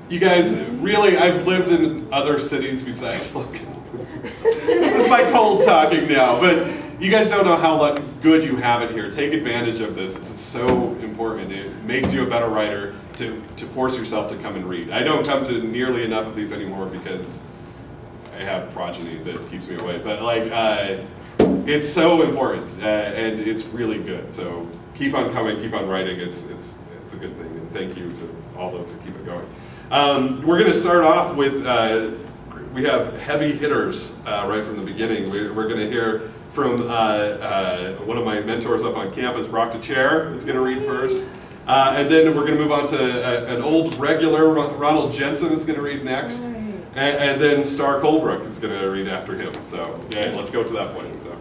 You guys, really, I've lived in other cities besides Logan. This is my cold talking now, but you guys don't know how good you have it here. Take advantage of this. This is so important. It makes you a better writer to force yourself to come and read. I don't come to nearly enough of these anymore because I have progeny that keeps me away. But it's so important, and it's really good. So keep on coming, keep on writing. It's a good thing, and thank you to all those who keep it going. We're going to start off with, we have heavy hitters right from the beginning. We're going to hear from one of my mentors up on campus, Brock Dethier, is going to read first. And then we're going to move on to an old regular, Ronald Jensen is going to read next. And then Star Coulbrooke is going to read after him. So, yeah, let's go to that point. So.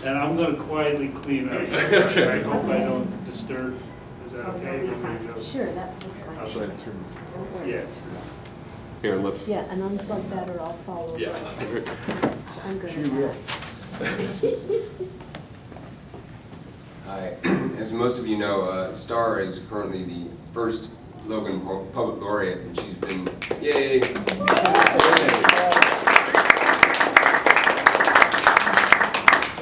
And I'm going to quietly clean up. Okay. I hope I don't disturb. Is that okay? Sure, that's just fine. How should I turn this? Yes. Here, let's. Yeah, and unplug that or I'll follow. Yeah. I'm good at that. Hi. As most of you know, Star is currently the first Logan Poet Laureate, and she's been, yay!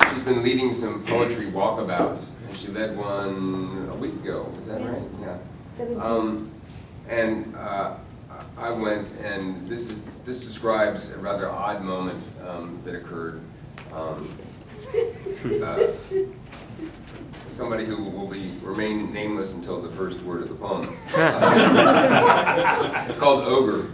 She's been leading some poetry walkabouts, and she led one a week ago, is that right? Yeah. 17. I went, and this describes a rather odd moment that occurred. Somebody who will remain nameless until the first word of the poem. It's called Ogre.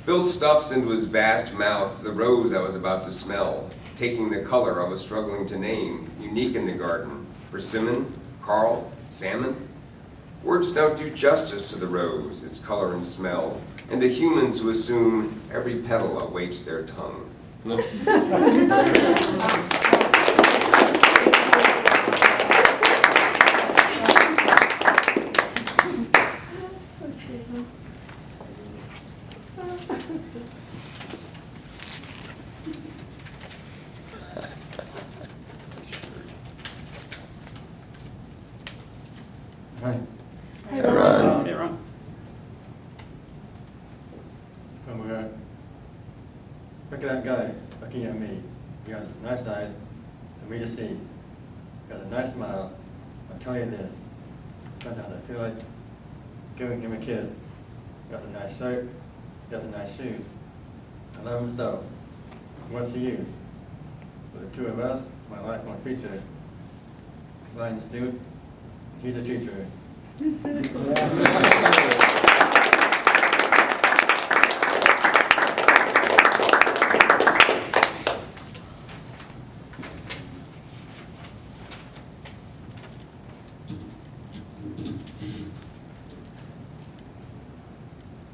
Bill stuffs into his vast mouth the rose I was about to smell, taking the color I was struggling to name, unique in the garden. Persimmon, Carl, salmon. Words don't do justice to the rose, its color and smell, and to humans who assume every petal awaits their tongue. Hi. Hey, Ron. Hey, Ron. Oh my God. Look at that guy looking at me. He got nice eyes for me to see. He got a nice smile. I'll tell you this. Sometimes I feel like giving him a kiss. He got a nice shirt. He got the nice shoes. I love him so. What's the use? For the two of us, my life won't feature. Blind student, he's a teacher.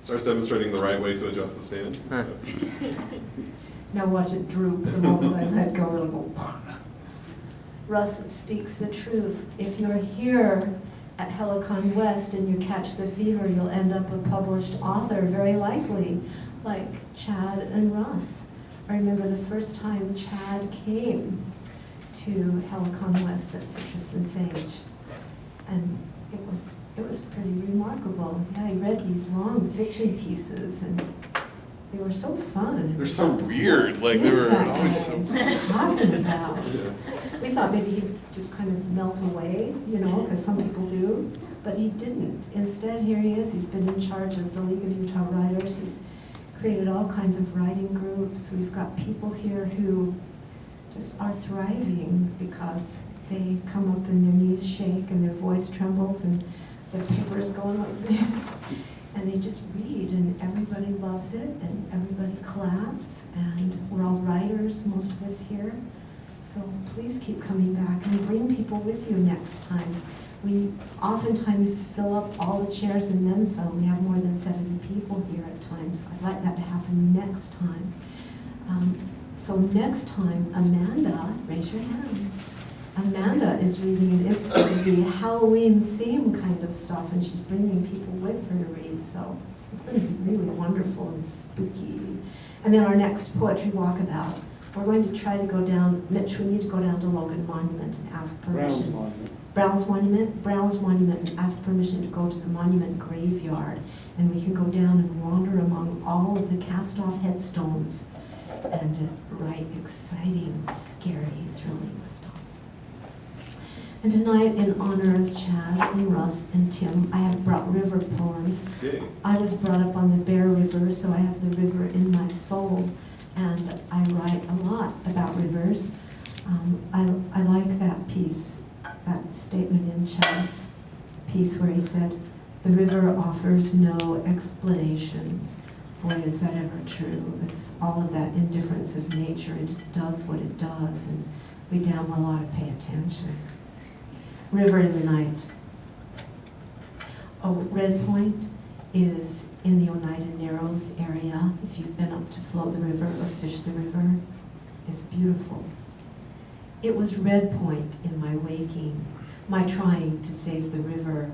Starts demonstrating the right way to adjust the stand. Now watch it droop the moment I let go, it'll go. Russ speaks the truth. If you're here at Helicon West and you catch the fever, you'll end up a published author, very likely, like Chad and Russ. I remember the first time Chad came to Helicon West at Citrus and Sage, and it was pretty remarkable. Yeah, he read these long fiction pieces, and they were so fun. They're so weird. Like, they were always so. What are you talking about? We thought maybe he'd just kind of melt away, you know, because some people do, but he didn't. Instead, here he is. He's been in charge of the League of Utah Writers. He's created all kinds of writing groups. We've got people here who just are thriving because they come up and their knees shake and their voice trembles and their paper is going like this. And they just read, and everybody loves it, and everybody claps, and we're all writers, most of us here. So please keep coming back and bring people with you next time. We oftentimes fill up all the chairs and then some. We have more than 70 people here at times. I'd like that to happen next time. So next time, Amanda, raise your hand. Amanda is reading, and it's going to be Halloween theme kind of stuff, and she's bringing people with her to read, so it's going to be really wonderful and spooky. And then our next poetry walkabout, we're going to try to go down, Mitch, we need to go down to Logan Monument and ask permission. Brown's Monument and ask permission to go to the monument graveyard And we can go down and wander among all of the cast-off headstones and write exciting, scary, thrilling stuff. And tonight, in honor of Chad and Russ and Tim, I have brought river poems. Okay. I was brought up on the Bear River, so I have the river in my soul, and I write a lot about rivers. I like that piece, that statement in Chad's piece where he said, "The river offers no explanation." Boy, is that ever true. It's all of that indifference of nature. It just does what it does, and we damn well ought to pay attention. River in the night. Oh, Red Point is in the Oneida Narrows area. If you've been up to float the river or fish the river, it's beautiful. It was Red Point in my waking, my trying to save the river.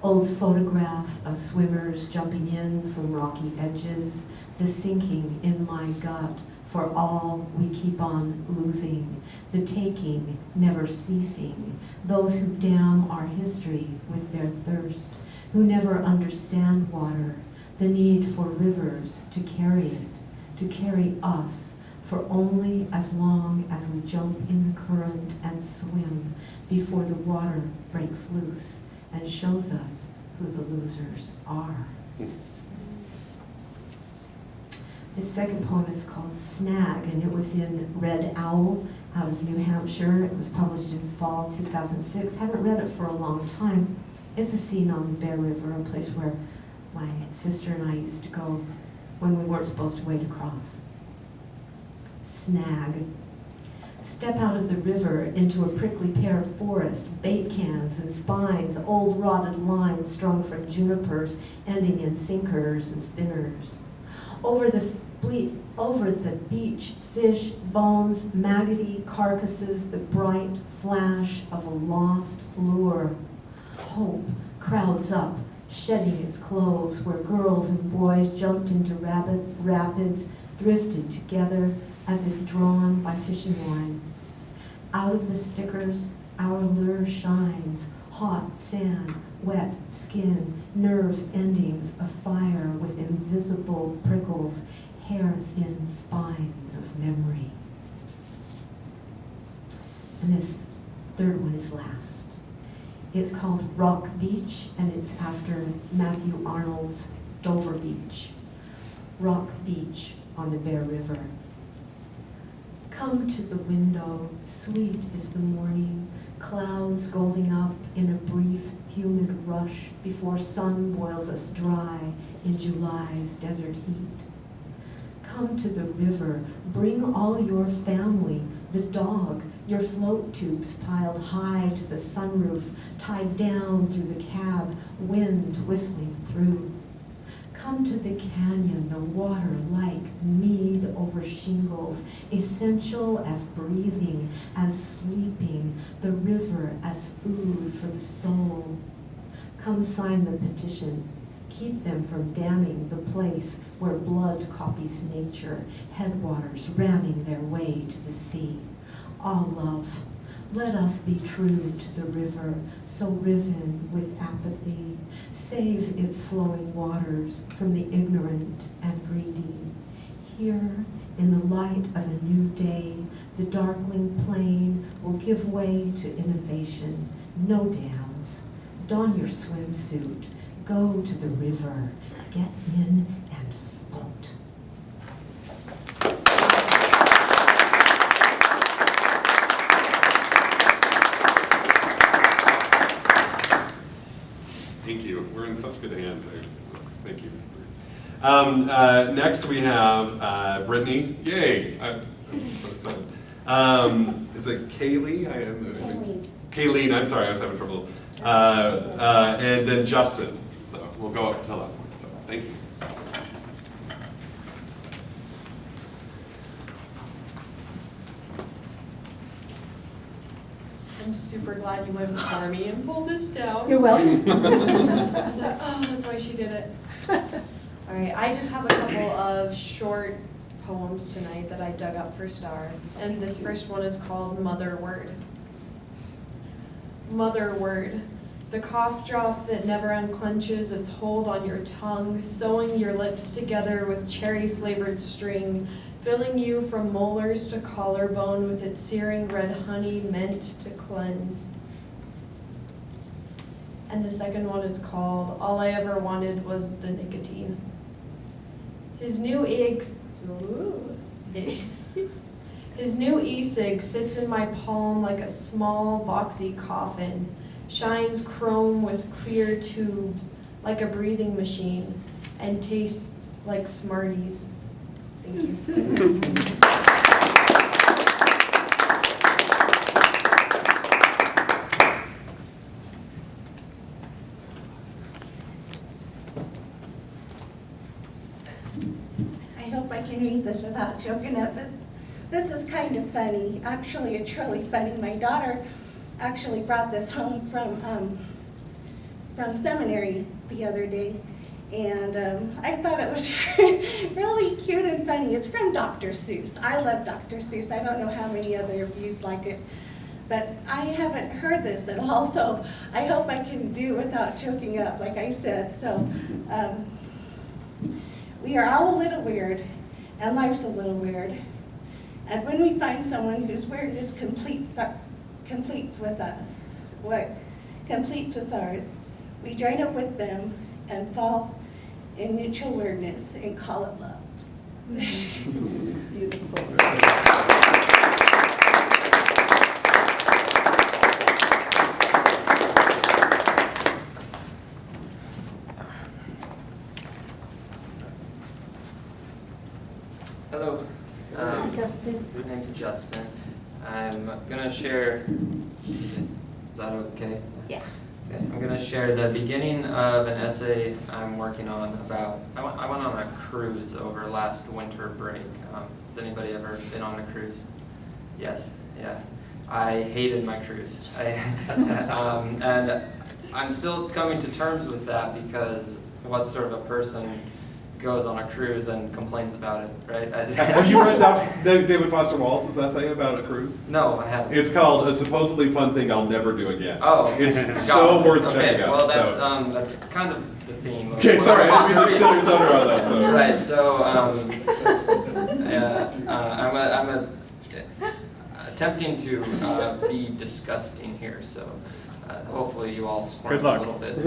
Old photograph of swimmers jumping in from rocky edges, the sinking in my gut for all we keep on losing, the taking never ceasing, those who dam our history with their thirst, who never understand water, the need for rivers to carry it, to carry us, for only as long as we jump in the current and swim before the water breaks loose and shows us who the losers are. The second poem is called Snag, and it was in Red Owl out of New Hampshire. It was published in fall 2006. Haven't read it for a long time. It's a scene on the Bear River, a place where my sister and I used to go when we weren't supposed to wade across. Snag. Step out of the river into a prickly pear forest, bait cans and spines, old rotted lines strung from junipers, ending in sinkers and spinners. Over the beach, fish, bones, maggoty carcasses, the bright flash of a lost lure. Hope crowds up, shedding its clothes, where girls and boys jumped into rapids, drifted together as if drawn by fishing line. Out of the stickers, our lure shines, hot sand, wet skin, nerve endings afire with invisible prickles, hair-thin spines of memory. And this third one is last. It's called Rock Beach, and it's after Matthew Arnold's Dover Beach. Rock Beach on the Bear River. Come to the window, sweet is the morning, clouds golding up in a brief, humid rush before sun boils us dry in July's desert heat. Come to the river, bring all your family, the dog, your float tubes piled high to the sunroof, tied down through the cab, wind whistling through. Come to the canyon, the water like mead over shingles, essential as breathing, as sleeping, the river as food for the soul. Come sign the petition. Keep them from damming the place where blood copies nature, headwaters ramming their way to the sea. All love, let us be true to the river, so riven with apathy. Save its flowing waters from the ignorant and greedy. Here, in the light of a new day, the darkling plain will give way to innovation. No dams. Don your swimsuit. Go to the river. Get in and float. Thank you. We're in such good hands. Thank you. Next we have Brittney. Yay! I'm so excited. Is it Kaylene? Kaylene. Kaylene. I'm sorry, I was having trouble. And then Justin. So we'll go up until that point. So thank you. I'm super glad you went before me and pulled this down. You're welcome. I was like, oh, that's why she did it. All right, I just have a couple of short poems tonight that I dug up for Star. And this first one is called Mother Word. Mother Word, The cough drop that never unclenches its hold on your tongue, sewing your lips together with cherry-flavored string, filling you from molars to collarbone with its searing red honey meant to cleanse. And the second one is called All I Ever Wanted Was the Nicotine. His new His new e-cig sits in my palm like a small boxy coffin, shines chrome with clear tubes like a breathing machine, and tastes like Smarties. Thank you. I hope I can read this without choking up, but this is kind of funny. Actually, it's really funny. My daughter actually brought this home from seminary the other day, and I thought it was really cute and funny. It's from Dr. Seuss. I love Dr. Seuss. I don't know how many other of you like it, but I haven't heard this at all, so I hope I can do without choking up, like I said. So we are all a little weird, and life's a little weird. And when we find someone whose weirdness completes with us, what completes with ours, we join up with them and fall in mutual weirdness and call it love. Beautiful. Hello. Justin. My name's Justin. I'm gonna share. Is that okay? Yeah. Okay. I'm gonna share the beginning of an essay I'm working on about. I went on a cruise over last winter break. Has anybody ever been on a cruise? Yes. Yeah. I hated my cruise. And I'm still coming to terms with that, because what sort of a person goes on a cruise and complains about it, right? Have you read David Foster Wallace's essay about a cruise? No, I haven't. It's called A Supposedly Fun Thing I'll Never Do Again. Oh, It's so worth okay, checking out. well, so. that's kind of the theme. Of Okay, what sorry, I'm I didn't about mean to to read. steal your thunder on that. So. Right, so I'm attempting to be disgusting here, so hopefully you all squirm Good luck. a little bit.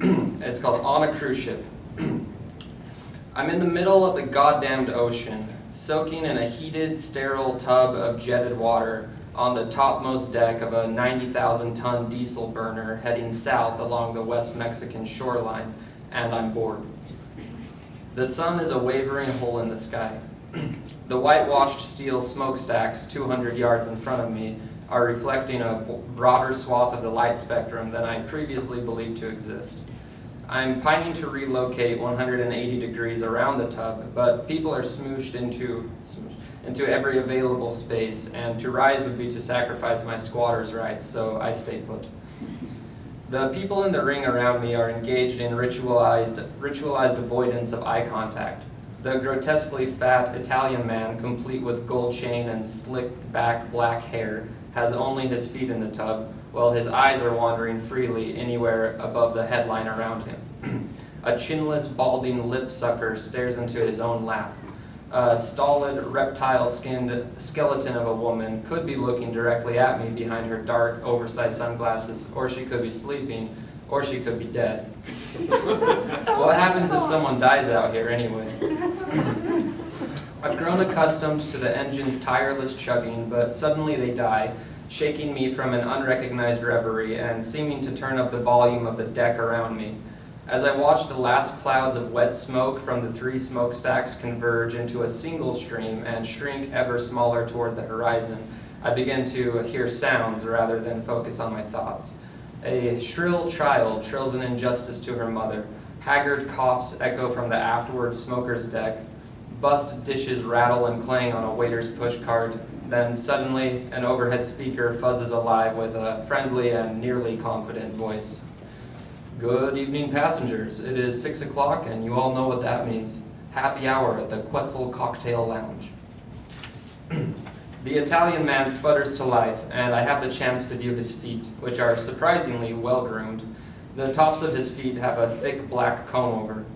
Okay. It's called On a Cruise Ship. I'm in the middle of the goddamned ocean, soaking in a heated, sterile tub of jetted water on the topmost deck of a 90,000-ton diesel burner heading south along the West Mexican shoreline, and I'm bored. The sun is a wavering hole in the sky. The whitewashed steel smokestacks 200 yards in front of me are reflecting a broader swath of the light spectrum than I previously believed to exist. I'm pining to relocate 180 degrees around the tub, but people are smooshed into every available space, and to rise would be to sacrifice my squatter's rights, so I stay put. The people in the ring around me are engaged in ritualized avoidance of eye contact. The grotesquely fat Italian man, complete with gold chain and slicked back black hair, has only his feet in the tub, while his eyes are wandering freely anywhere above the headline around him. A chinless, balding lip sucker stares into his own lap. A stolid, reptile-skinned skeleton of a woman could be looking directly at me behind her dark, oversized sunglasses, or she could be sleeping, or she could be dead. What happens if someone dies out here anyway? I've grown accustomed to the engine's tireless chugging, but suddenly they die, shaking me from an unrecognized reverie and seeming to turn up the volume of the deck around me. As I watch the last clouds of wet smoke from the three smokestacks converge into a single stream and shrink ever smaller toward the horizon, I begin to hear sounds rather than focus on my thoughts. A shrill child trills an injustice to her mother. Haggard coughs echo from the afterward smoker's deck. Bust dishes rattle and clang on a waiter's pushcart. Then suddenly, an overhead speaker fuzzes alive with a friendly and nearly confident voice. Good evening, passengers. It is 6 o'clock, and you all know what that means. Happy hour at the Quetzal Cocktail Lounge. The Italian man sputters to life, and I have the chance to view his feet, which are surprisingly well-groomed. The tops of his feet have a thick black comb-over.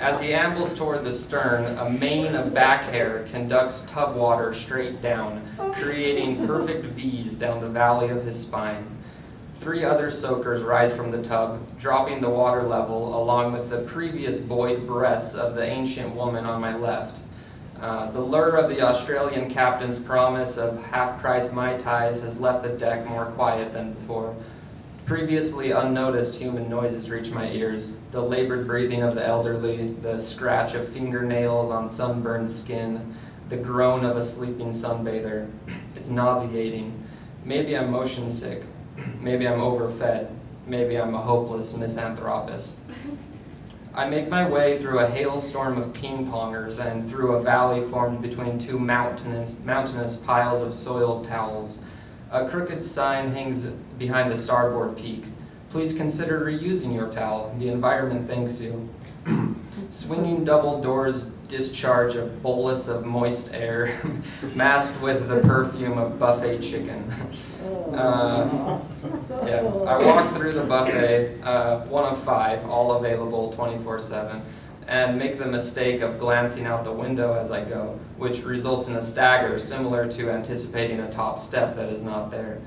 As he ambles toward the stern, a mane of back hair conducts tub water straight down, creating perfect V's down the valley of his spine. 3 other soakers rise from the tub, dropping the water level along with the previous buoyed breasts of the ancient woman on my left. The lure of the Australian captain's promise of half-price Mai Tais has left the deck more quiet than before. Previously unnoticed human noises reach my ears. The labored breathing of the elderly, the scratch of fingernails on sunburned skin, the groan of a sleeping sunbather. It's nauseating. Maybe I'm motion sick. Maybe I'm overfed. Maybe I'm a hopeless misanthropist. I make my way through a hailstorm of ping-pongers and through a valley formed between 2 mountainous piles of soiled towels. A crooked sign hangs behind the starboard peak. Please consider reusing your towel. The environment thanks you. Swinging double doors discharge a bolus of moist air, masked with the perfume of buffet chicken. I walk through the buffet, one of 5, all available 24/7, and make the mistake of glancing out the window as I go, which results in a stagger similar to anticipating a top step that is not there.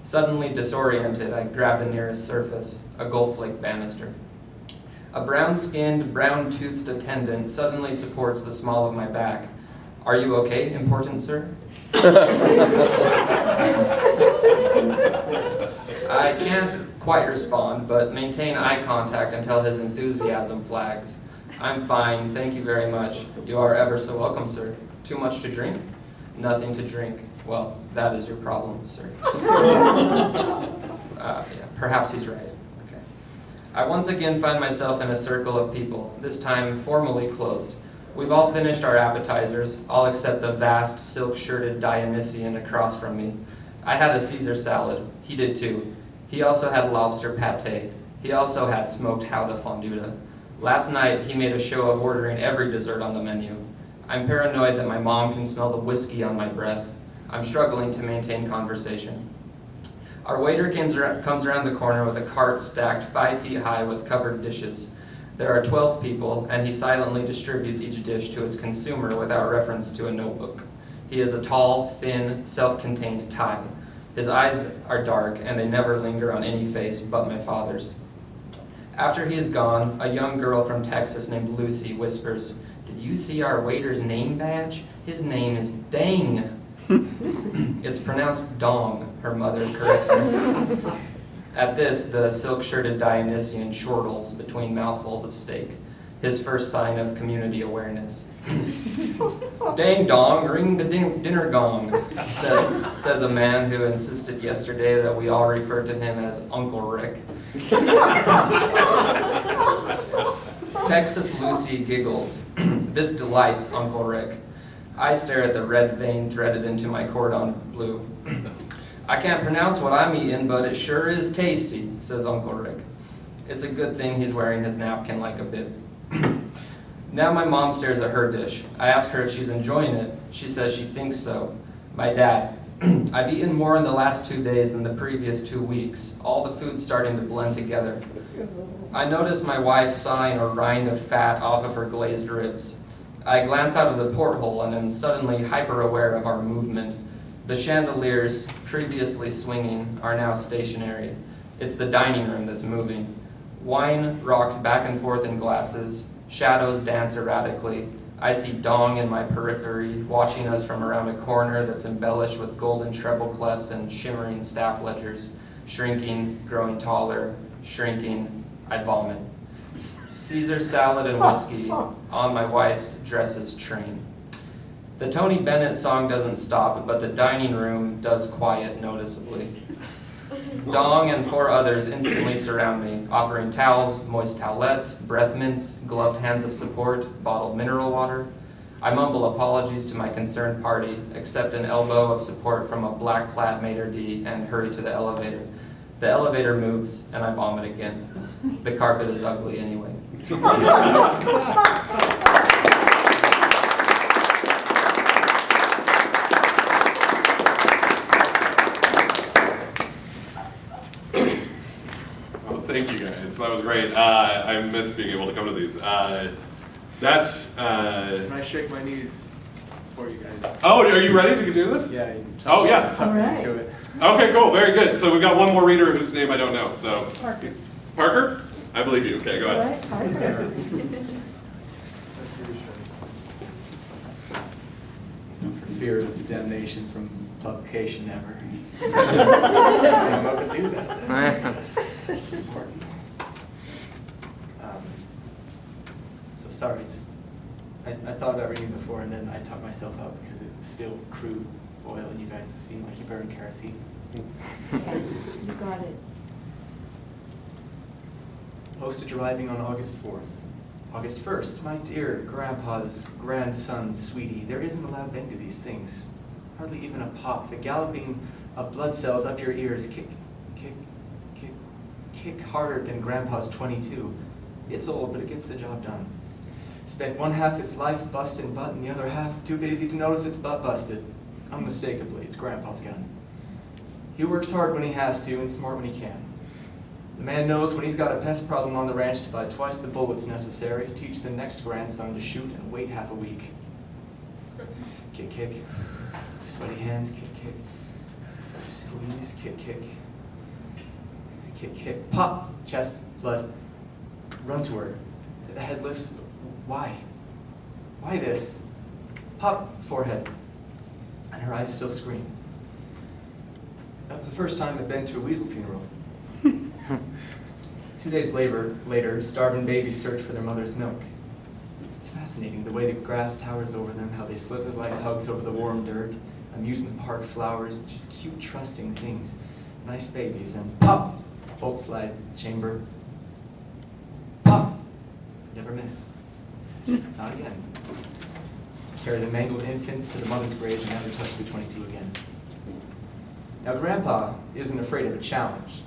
Suddenly disoriented, I grab the nearest surface, a goldflake banister. A brown-skinned, brown-toothed attendant suddenly supports the small of my back. "Are you okay, important sir?" I can't quite respond, but maintain eye contact until his enthusiasm flags. "I'm fine, thank you very much. You are ever so welcome, sir. Too much to drink?" "Nothing to drink." "Well, that is your problem, sir." Perhaps he's right. Okay. I once again find myself in a circle of people, this time formally clothed. We've all finished our appetizers, all except the vast, silk-shirted Dionysian across from me. I had a Caesar salad. He did too. He also had lobster pate. He also had smoked Gouda fondue. Last night, he made a show of ordering every dessert on the menu. I'm paranoid that my mom can smell the whiskey on my breath. I'm struggling to maintain conversation. Our waiter comes around the corner with a cart stacked 5 feet high with covered dishes. There are 12 people, and he silently distributes each dish to its consumer without reference to a notebook. He is a tall, thin, self-contained Thai. His eyes are dark, and they never linger on any face but my father's. After he is gone, a young girl from Texas named Lucy whispers, "Did you see our waiter's name badge? His name is Dang." "It's pronounced Dong," her mother corrects her. At this, the silk-shirted Dionysian chortles between mouthfuls of steak, his first sign of community awareness. "Dang dong, ring the dinner gong," says a man who insisted yesterday that we all refer to him as Uncle Rick. Texas Lucy giggles. This delights Uncle Rick. I stare at the red vein threaded into my cordon bleu. "I can't pronounce what I'm eating, but it sure is tasty," says Uncle Rick. It's a good thing he's wearing his napkin like a bib. Now my mom stares at her dish. I ask her if she's enjoying it. She says she thinks so. My dad. "I've eaten more in the last 2 days than the previous 2 weeks. All the food's starting to blend together." I notice my wife sawing a rind of fat off of her glazed ribs. I glance out of the porthole and am suddenly hyper-aware of our movement. The chandeliers, previously swinging, are now stationary. It's the dining room that's moving. Wine rocks back and forth in glasses. Shadows dance erratically. I see Dong in my periphery, watching us from around a corner that's embellished with golden treble clefs and shimmering staff ledgers. Shrinking, growing taller, shrinking, I vomit. Caesar salad and whiskey on my wife's dresses train. The Tony Bennett song doesn't stop, but the dining room does quiet noticeably. Dong and 4 others instantly surround me, offering towels, moist towelettes, breath mints, gloved hands of support, bottled mineral water. I mumble apologies to my concerned party, accept an elbow of support from a black-clad maitre d', and hurry to the elevator. The elevator moves, and I vomit again. The carpet is ugly anyway. That was great. I miss being able to come to these. That's. Can I shake my knees for you guys? Oh, are you ready to do this? Yeah. Oh, yeah. Tuck me All right. into it. Okay, cool. Very good. So we've got one more reader whose name I don't know. So Parker. Parker, I believe you. Okay, go All ahead. right, Parker. For fear of damnation from publication never. I'm not gonna do that. It's important. So sorry, I thought about reading before and then I talked myself out because it was still crude oil and you guys seem like you burn kerosene. Okay, you got it. Postage arriving on August 4th. August 1st, my dear grandpa's grandson, sweetie, there isn't a loud bang to these things. Hardly even a pop. The galloping of blood cells up your ears kick harder than grandpa's 22. It's old, but it gets the job done. Spent one half its life busting butt and the other half too busy to notice its butt busted. Unmistakably, it's grandpa's gun. He works hard when he has to and smart when he can. The man knows when he's got a pest problem on the ranch to buy twice the bullets necessary, teach the next grandson to shoot and wait half a week. Kick. Sweaty hands, kick. Squeeze, kick. Pop, chest, blood. Run to her. The head lifts. Why? Why this? Pop, forehead. And her eyes still scream. That was the first time I'd been to a weasel funeral. 2 days later, starving babies search for their mother's milk. It's fascinating, the way the grass towers over them, how they slither like hugs over the warm dirt, amusement park flowers, just cute, trusting things. Nice babies, and pop! Volt slide chamber. Pop! Never miss. Not again. Carry the mangled infants to the mother's grave and never touch the 22 again. Now, Grandpa isn't afraid of a challenge.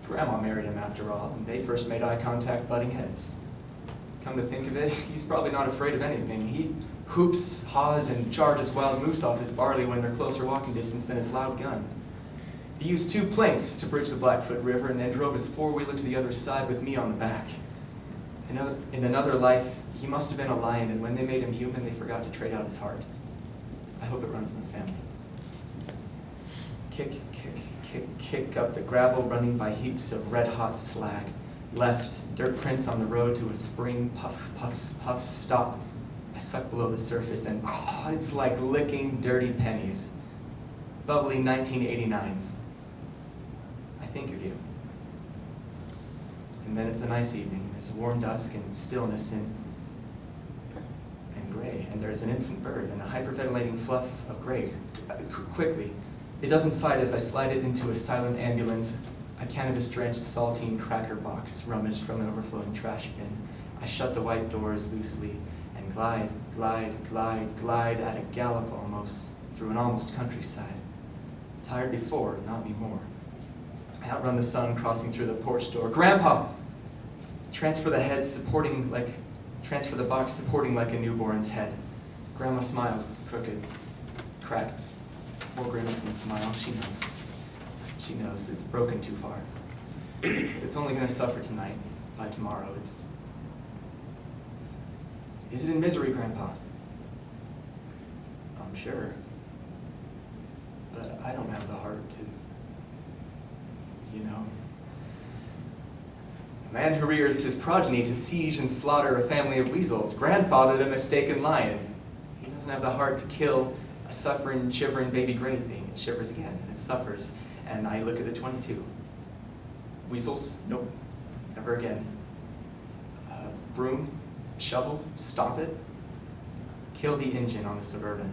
Grandma married him after all, and they first made eye contact butting heads. Come to think of it, he's probably not afraid of anything. He hoops, haws, and charges wild moose off his barley when they're closer walking distance than his loud gun. He used 2 planks to bridge the Blackfoot River and then drove his 4-wheeler to the other side with me on the back. In another life, he must have been a lion, and when they made him human, they forgot to trade out his heart. I hope it runs in the family. Kick up the gravel, running by heaps of red-hot slag. Left, dirt prints on the road to a spring, puff, stop. I suck below the surface and it's like licking dirty pennies. Bubbly 1989s. I think of you. And then it's a nice evening. There's a warm dusk and stillness and gray. And there's an infant bird and a hyperventilating fluff of gray. Quickly. It doesn't fight as I slide it into a silent ambulance, a cannabis-drenched saltine cracker box rummaged from an overflowing trash bin. I shut the white doors loosely and glide at a gallop almost, through an almost countryside. Tired before, not anymore. I outrun the sun crossing through the porch door. Grandpa! Transfer the box supporting like a newborn's head. Grandma smiles, crooked, cracked. More grimace than smile. She knows. She knows it's broken too far. It's only going to suffer tonight. By tomorrow, it's... Is it in misery, Grandpa? I'm sure. But I don't have the heart to... A man who rears his progeny to siege and slaughter a family of weasels. Grandfather, the mistaken lion. He doesn't have the heart to kill a suffering, shivering baby gray thing. It shivers again, and it suffers. And I look at the 22. Weasels? Nope. Never again. Broom? Shovel? Stomp it? Kill the engine on the Suburban.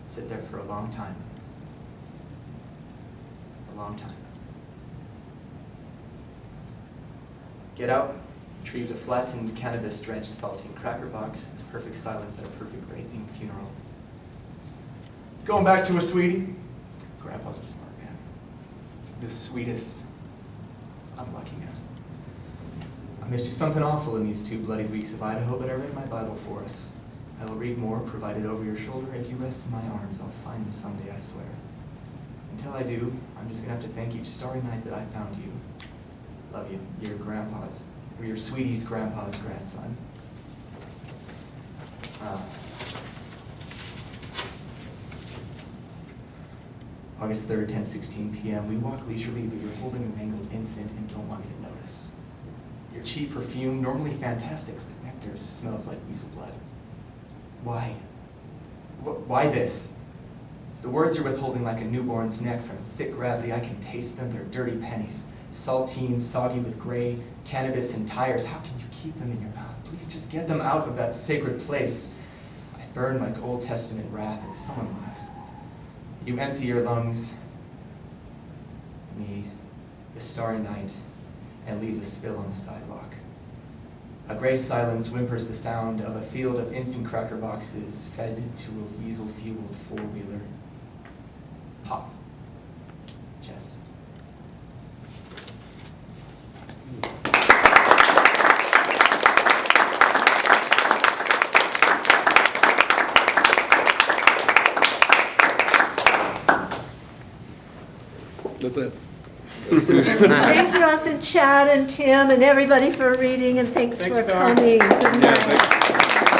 Sit there for a long time. A long time. Get out, retrieved a flattened, cannabis-drenched saltine cracker box. It's perfect silence at a perfect gray thing funeral. Going back to a sweetie? Grandpa's a smart man. The sweetest. I'm lucky man. I missed you something awful in these 2 bloody weeks of Idaho, but I read my Bible for us. I will read more, provided over your shoulder as you rest in my arms. I'll find them someday, I swear. Until I do, I'm just going to have to thank each starry night that I found you. Love you. Your sweetie's grandpa's grandson. August 3rd, 10:16 p.m. We walk leisurely, but you're holding a mangled infant and don't want me to notice. Your cheap perfume, normally fantastic nectar, smells like weasel blood. Why? Why this? The words you're withholding like a newborn's neck from thick gravity, I can taste them, they're dirty pennies. Saltine, soggy with gray, cannabis and tires. How can you keep them in your mouth? Please just get them out of that sacred place. I burn like Old Testament wrath and someone laughs. You empty your lungs, me, the starry night, and leave a spill on the sidewalk. A gray silence whimpers the sound of a field of infant cracker boxes fed to a weasel-fueled four-wheeler. Pop. Chest. That's it. Thanks, Russ and Chad and Tim and everybody for reading, and thanks for Thanks, Tom. coming. Good Yeah, night. thanks.